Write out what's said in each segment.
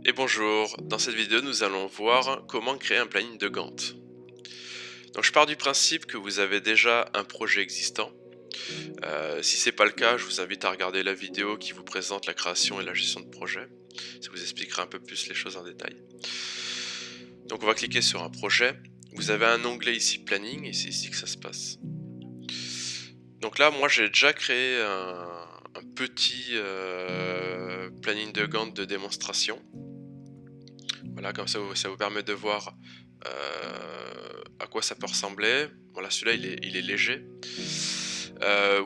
Et bonjour, dans cette vidéo nous allons voir comment créer un planning de Gantt. Donc je pars du principe que vous avez déjà un projet existant. Si c'est pas le cas, je vous invite à regarder la vidéo qui vous présente la création et la gestion de projet. Ça vous expliquera un peu plus les choses en détail. Donc on va cliquer sur un projet. Vous avez un onglet ici planning et c'est ici que ça se passe. Donc là moi j'ai déjà créé un petit planning de Gantt de démonstration. Voilà, comme ça vous permet de voir à quoi ça peut ressembler. Voilà, celui-là il est léger.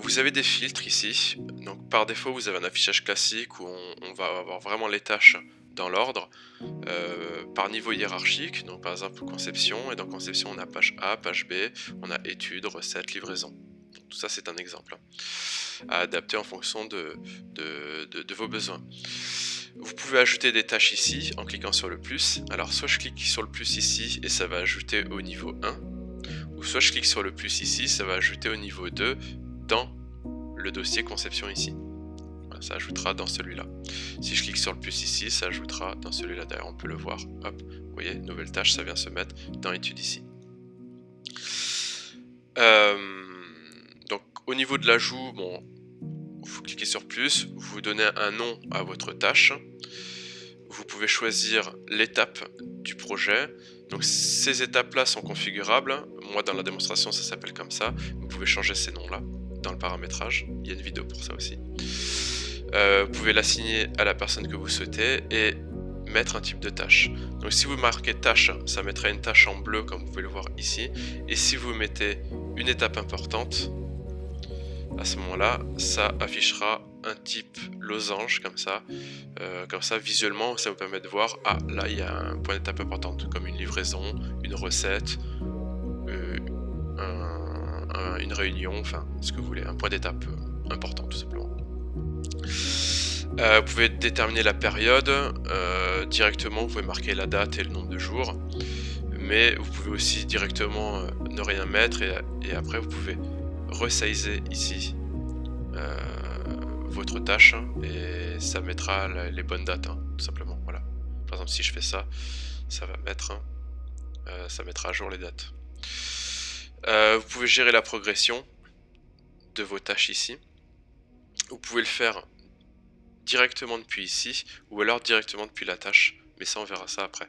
Vous avez des filtres ici. Donc par défaut, vous avez un affichage classique où on va avoir vraiment les tâches dans l'ordre, par niveau hiérarchique. Donc par exemple conception, et dans conception on a page A, page B, on a études, recettes, livraison. Donc, tout ça c'est un exemple à adapter en fonction de vos besoins. Vous pouvez ajouter des tâches ici en cliquant sur le plus. Alors soit je clique sur le plus ici et ça va ajouter au niveau 1, ou soit je clique sur le plus ici, ça va ajouter au niveau 2 dans le dossier conception ici. Voilà, ça ajoutera dans celui-là. Si je clique sur le plus ici, ça ajoutera dans celui-là. D'ailleurs, on peut le voir. Hop, vous voyez, nouvelle tâche, ça vient se mettre dans études ici. Donc au niveau de l'ajout, bon, vous cliquez sur plus, vous donnez un nom à votre tâche. Vous pouvez choisir l'étape du projet. Donc ces étapes-là sont configurables. Moi dans la démonstration ça s'appelle comme ça. Vous pouvez changer ces noms-là dans le paramétrage. Il y a une vidéo pour ça aussi. Vous pouvez l'assigner à la personne que vous souhaitez et mettre un type de tâche. Donc si vous marquez tâche, ça mettra une tâche en bleu comme vous pouvez le voir ici. Et si vous mettez une étape importante, à ce moment-là, ça affichera un type losange comme ça. Visuellement, ça vous permet de voir, ah là il y a un point d'étape important, comme une livraison, une recette, une réunion, enfin ce que vous voulez, un point d'étape important tout simplement. Vous pouvez déterminer la période, directement vous pouvez marquer la date et le nombre de jours, mais vous pouvez aussi directement ne rien mettre et après vous pouvez resizer ici votre tâche et ça mettra les bonnes dates, tout simplement. Voilà. Par exemple, si je fais ça, ça va mettre, ça mettra à jour les dates. Vous pouvez gérer la progression de vos tâches ici. Vous pouvez le faire directement depuis ici ou alors directement depuis la tâche, mais ça on verra ça après.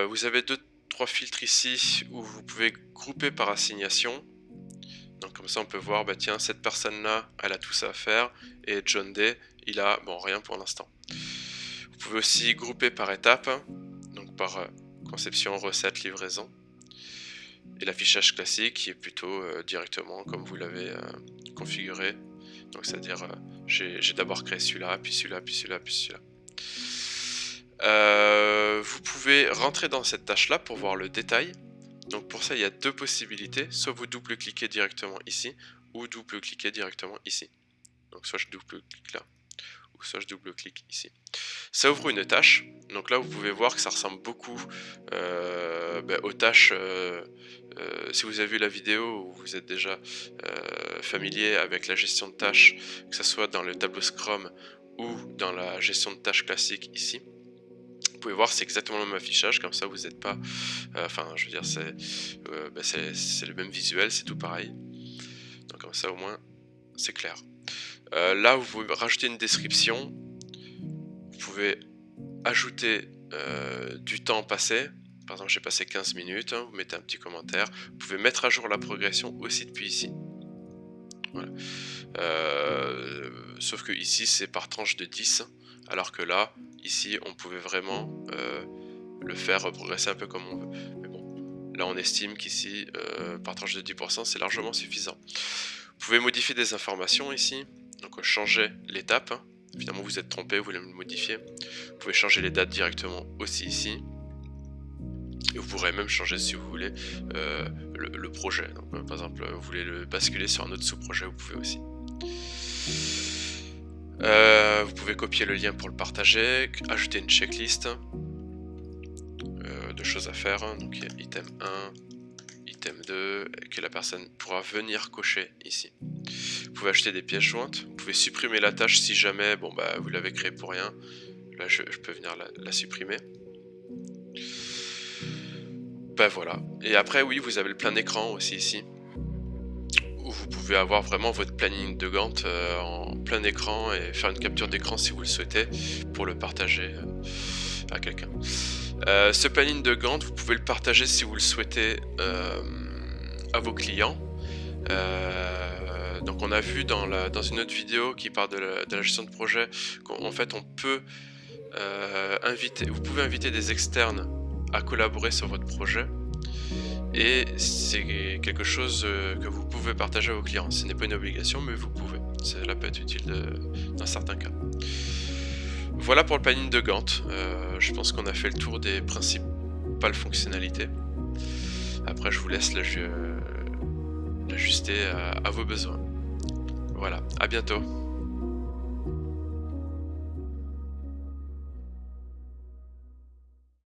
Vous avez 2-3 filtres ici où vous pouvez grouper par assignation. Donc comme ça on peut voir, bah tiens, cette personne-là, elle a tout ça à faire, et John Day, il a, bon, rien pour l'instant. Vous pouvez aussi grouper par étape, donc par conception, recette, livraison. Et l'affichage classique qui est plutôt directement comme vous l'avez configuré. Donc c'est-à-dire, j'ai d'abord créé celui-là, puis celui-là, puis celui-là, puis celui-là. Vous pouvez rentrer dans cette tâche-là pour voir le détail. Donc pour ça, il y a deux possibilités. Soit vous double-cliquez directement ici, ou double-cliquez directement ici. Donc soit je double-clique là, ou soit je double-clique ici. Ça ouvre une tâche. Donc là, vous pouvez voir que ça ressemble beaucoup aux tâches. Si vous avez vu la vidéo ou vous êtes déjà familier avec la gestion de tâches, que ce soit dans le tableau Scrum ou dans la gestion de tâches classique ici. Vous pouvez voir, c'est exactement le même affichage, comme ça vous n'êtes pas... je veux dire, c'est le même visuel, c'est tout pareil. Donc comme ça au moins, c'est clair. Là, vous pouvez rajouter une description. Vous pouvez ajouter du temps passé. Par exemple, j'ai passé 15 minutes, vous mettez un petit commentaire. Vous pouvez mettre à jour la progression aussi depuis ici. Voilà. Sauf que ici, c'est par tranche de 10, alors que là, ici, on pouvait vraiment le faire progresser un peu comme on veut. Mais bon, là, on estime qu'ici, par tranche de 10%, c'est largement suffisant. Vous pouvez modifier des informations ici, donc changer l'étape. Finalement, vous êtes trompé, vous voulez le modifier. Vous pouvez changer les dates directement aussi ici. Et vous pourrez même changer, si vous voulez, le projet. Donc, par exemple, vous voulez le basculer sur un autre sous-projet, vous pouvez aussi. Vous pouvez copier le lien pour le partager, ajouter une checklist de choses à faire. Donc il y a item 1, item 2, que la personne pourra venir cocher ici. Vous pouvez acheter des pièces jointes, vous pouvez supprimer la tâche si jamais vous l'avez créée pour rien. ben, je peux venir la supprimer. Ben voilà. Et après, oui, vous avez le plein écran aussi ici, où vous pouvez avoir vraiment votre planning de Gantt en plein écran et faire une capture d'écran si vous le souhaitez pour le partager à quelqu'un. Ce planning de Gantt, vous pouvez le partager si vous le souhaitez à vos clients. Donc on a vu dans une autre vidéo qui parle de la gestion de projet qu'en fait on peut vous pouvez inviter des externes à collaborer sur votre projet, et c'est quelque chose que vous pouvez partager à vos clients. Ce n'est pas une obligation, mais vous pouvez. Cela peut être utile dans certains cas. Voilà pour le planning de Gantt. Je pense qu'on a fait le tour des principales fonctionnalités. Après, je vous laisse l'ajuster à vos besoins. Voilà, à bientôt.